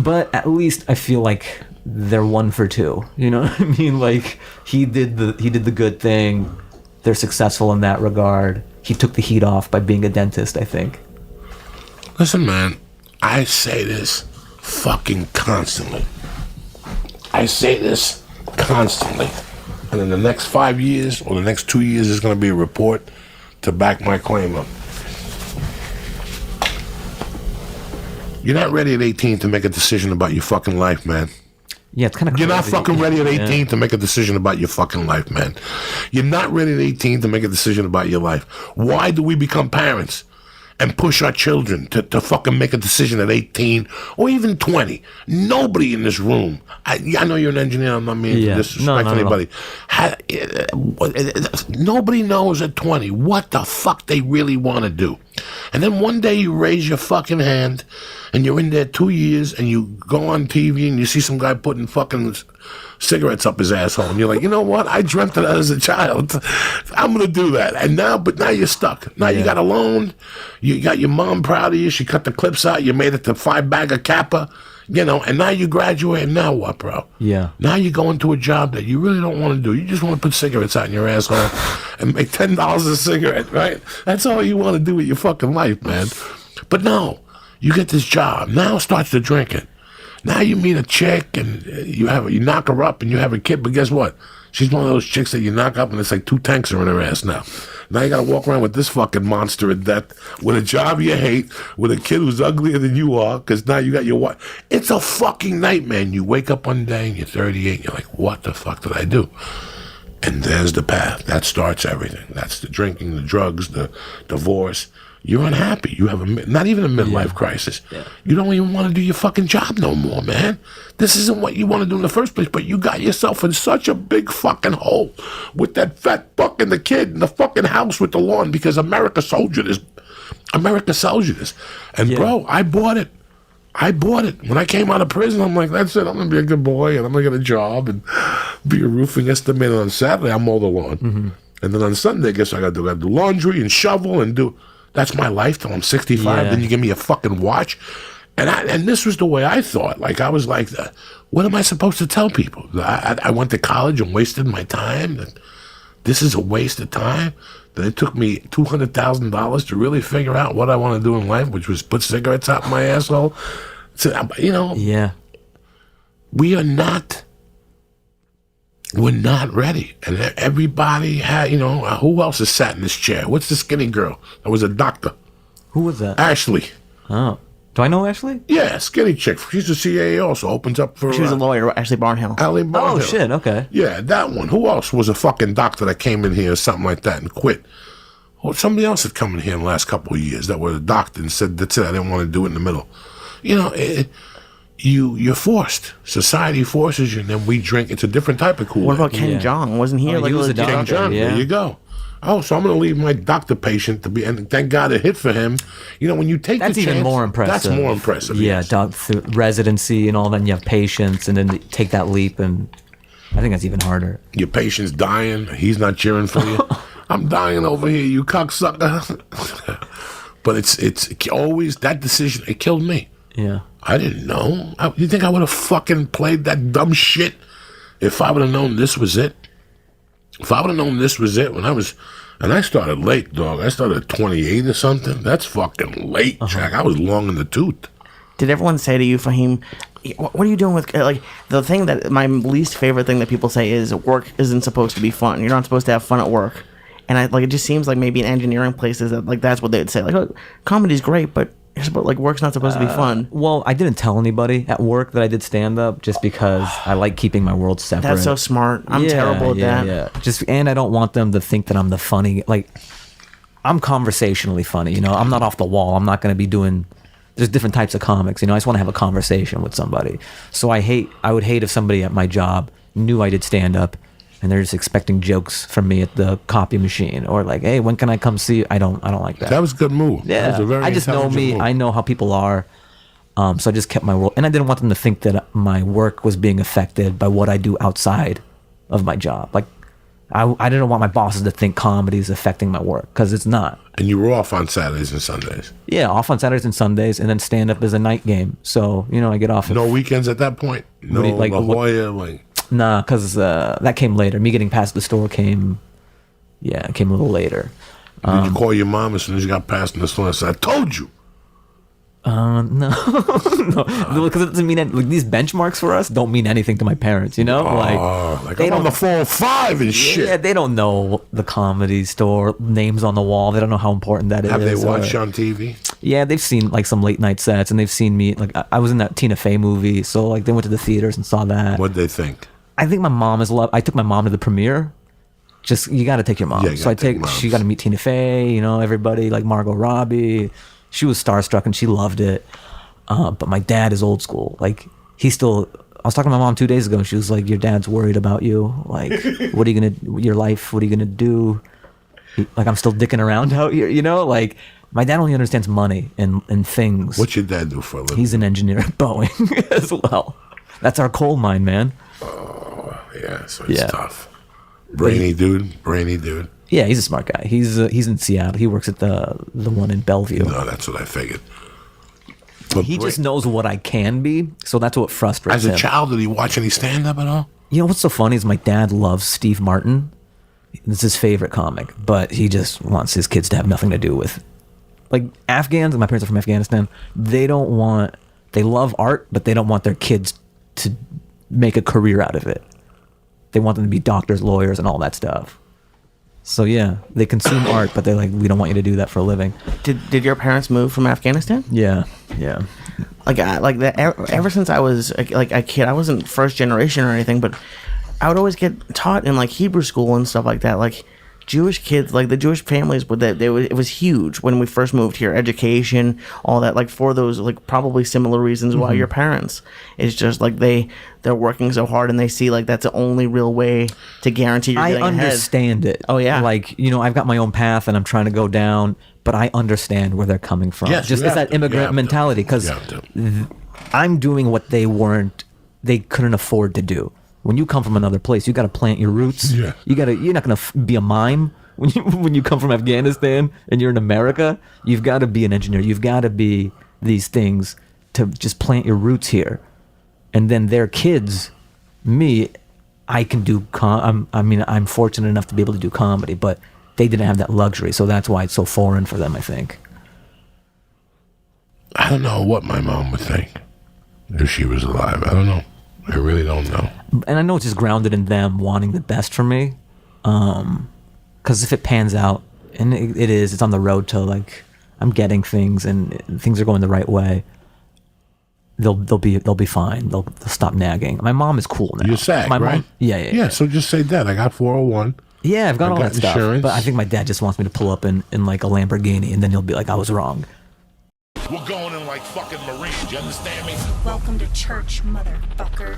But at least I feel like they're one for two. You know what I mean? Like he did the good thing. They're successful in that regard. He took the heat off by being a dentist, I think. Listen, man, I say this fucking constantly. I say this constantly. And in the next 5 years or the next 2 years, there's going to be a report to back my claim up. You're not ready at 18 to make a decision about your fucking life, man. Yeah, it's kind of crazy. You're not fucking ready at 18 to make a decision about your fucking life, man. You're not ready at 18 to make a decision about your life. Why do we become parents and push our children to fucking make a decision at 18 or even 20? Nobody in this room, I know you're an engineer, I'm not meaning to disrespect anybody. Nobody knows at 20 what the fuck they really want to do. And then one day you raise your fucking hand and you're in there 2 years and you go on TV and you see some guy putting fucking cigarettes up his asshole and you're like, you know what? I dreamt of that as a child. I'm going to do that. And now you're stuck. Now you got a loan. You got your mom proud of you. She cut the clips out. You made it to 5-bagger Kappa. You know, and now you graduate, and now what, bro? Yeah. Now you go into a job that you really don't want to do. You just want to put cigarettes out in your asshole and make $10 a cigarette, right? That's all you want to do with your fucking life, man. But no, you get this job. Now starts the drinking. Now you meet a chick, and you knock her up, and you have a kid, but guess what? She's one of those chicks that you knock up, and it's like 2 tanks are in her ass now. Now you gotta walk around with this fucking monster of death, with a job you hate, with a kid who's uglier than you are, because now you got your wife. It's a fucking nightmare. And you wake up one day and you're 38 and you're like, what the fuck did I do? And there's the path. That starts everything. That's the drinking, the drugs, the divorce. You're unhappy. You have not even a midlife crisis. Yeah. You don't even want to do your fucking job no more, man. This isn't what you want to do in the first place, but you got yourself in such a big fucking hole with that fat fuck and the kid and the fucking house with the lawn because America sold you this. America sells you this. And bro, I bought it. When I came out of prison, I'm like, that's it. I'm going to be a good boy and I'm going to get a job and be a roofing estimator. On Saturday, I'll mow the lawn. Mm-hmm. And then on Sunday, I guess I got to do laundry and shovel and do... That's my life till I'm 65. Yeah. Then you give me a fucking watch. And this was the way I thought. Like, I was like, what am I supposed to tell people? I went to college and wasted my time. This is a waste of time. That it took me $200,000 to really figure out what I want to do in life, which was put cigarettes out my asshole. So, you know, we're not ready. And everybody had, you know, who else has sat in this chair? What's the skinny girl? That was a doctor. Who was that? Ashley. Oh. Do I know Ashley? Yeah, skinny chick. She's a CA also. Opens up for... She was a lawyer, Ashley Barnhill. Oh, shit, okay. Yeah, that one. Who else was a fucking doctor that came in here or something like that and quit? Or somebody else had come in here in the last couple of years that was a doctor and said, that's it, I didn't want to do it in the middle. You know, you're forced. Society forces you, and then we drink. It's a different type of Kool-Aid. What about Ken Jeong? Wasn't he he was a doctor? Ken Jeong, there you go. Oh, so I'm going to leave my doctor patient to be, and thank God it hit for him. You know, when you take that's the chance. That's even more impressive. That's more impressive. Yeah, yes. Residency and all that, and you have patience, and then take that leap, and I think that's even harder. Your patient's dying. He's not cheering for you. I'm dying over here, you cocksucker. But it's always that decision. It killed me. Yeah. I didn't know. You think I would have fucking played that dumb shit if I would have known this was it? If I would have known this was it when I was... And I started late, dog. I started at 28 or something. That's fucking late, Jack. I was long in the tooth. Did everyone say to you, Fahim, what are you doing with... Like, the thing that... My least favorite thing that people say is work isn't supposed to be fun. You're not supposed to have fun at work. And it just seems like maybe in engineering places that, like, that's what they would say. Like, oh, comedy's great, but... Like, work's not supposed to be fun. Well, I didn't tell anybody at work that I did stand-up just because I like keeping my world separate. That's so smart. I'm terrible at that. Yeah. And I don't want them to think that I'm the funny... Like, I'm conversationally funny, you know? I'm not off the wall. I'm not going to be doing... There's different types of comics, you know? I just want to have a conversation with somebody. So I would hate if somebody at my job knew I did stand-up and they're just expecting jokes from me at the copy machine, or like, hey, when can I come see you? I don't like that. That was a good move. Yeah, that was a very I just know me. move. I know how people are, so I just kept my world, and I didn't want them to think that my work was being affected by what I do outside of my job. Like, I didn't want my bosses to think comedy is affecting my work, because it's not. And you were off on Saturdays and Sundays. Yeah, off on Saturdays and Sundays, and then stand up is a night game. So I get off. No weekends at that point. No do you- like, La Jolla. Like, Nah, because that came later. Me getting past the store came a little later. did you call your mom as soon as you got past in the store and said, "I told you"? No, no, because it doesn't mean like these benchmarks for us don't mean anything to my parents. Like they I'm on don't. the 405 and shit. Yeah, they don't know the Comedy Store names on the wall. They don't know how important that is. Have they watched or- you on TV? Yeah, they've seen like some late night sets, and they've seen me. Like I was in that Tina Fey movie, so like they went to the theaters and saw that. What'd they think? I think my mom is love. I took my mom to the premiere. Just you got to take your mom. Yeah, you so I gotta take take. moms. She got to meet Tina Fey. Everybody like Margot Robbie. She was starstruck and she loved it. But my dad is old school. Like he still. I was talking to my mom 2 days ago, and she was like, "Your dad's worried about you. Like, what are you gonna? Your life? What are you gonna do? Like, I'm still dicking around out here. Like, my dad only understands money and things. What's your dad do for a living? He's an engineer at Boeing as well. That's our coal mine, man. Yeah, so it's Yeah. tough. Brainy dude. Yeah, he's a smart guy. He's in Seattle. He works at the one in Bellevue. No, that's what I figured. But He just knows what I can be, so that's what frustrates as him. a child, did he watch any stand-up at all? What's so funny is my dad loves Steve Martin. It's his favorite comic, but he just wants his kids to have nothing to do with, like, Afghans. My parents are from Afghanistan. They love art, but they don't want their kids to make a career out of it. They want them to be doctors, lawyers, and all that stuff. So yeah, they consume art, but they're like, we don't want you to do that for a living. Did your parents move from Afghanistan? Yeah. Like that ever since I was like a kid. I wasn't first generation or anything, but I would always get taught in like Hebrew school and stuff like that. Like Jewish kids, like the Jewish families, it was huge when we first moved here. Education, all that, like for those like probably similar reasons why your parents. It's just like they're working so hard and they see like that's the only real way to guarantee you're I getting ahead. understand it. Oh, yeah. Like, I've got my own path and I'm trying to go down, but I understand where they're coming from. Yes, Just you it's have that to. You immigrant have to. mentality, because You have to. I'm doing what they couldn't afford to do. When you come from another place, you got to plant your roots. Yeah. You're not going to be a mime when you come from Afghanistan and you're in America. You've got to be an engineer. You've got to be these things to just plant your roots here. And then their kids, me, I can do. I'm fortunate enough to be able to do comedy, but they didn't have that luxury, so that's why it's so foreign for them, I think. I don't know what my mom would think if she was alive. I don't know. I really don't know. And I know it's just grounded in them wanting the best for me. Because if it pans out, and it's on the road to, like, I'm getting things and things are going the right way, they'll be fine. They'll stop nagging. My mom is cool now. You're SAG, my right? Mom, yeah. So just say that. I got 401. Yeah, I've got all got that stuff. insurance. But I think my dad just wants me to pull up in like a Lamborghini, and then he'll be like, I was wrong. We're going in like fucking Marines, you understand me? Welcome to church, motherfucker.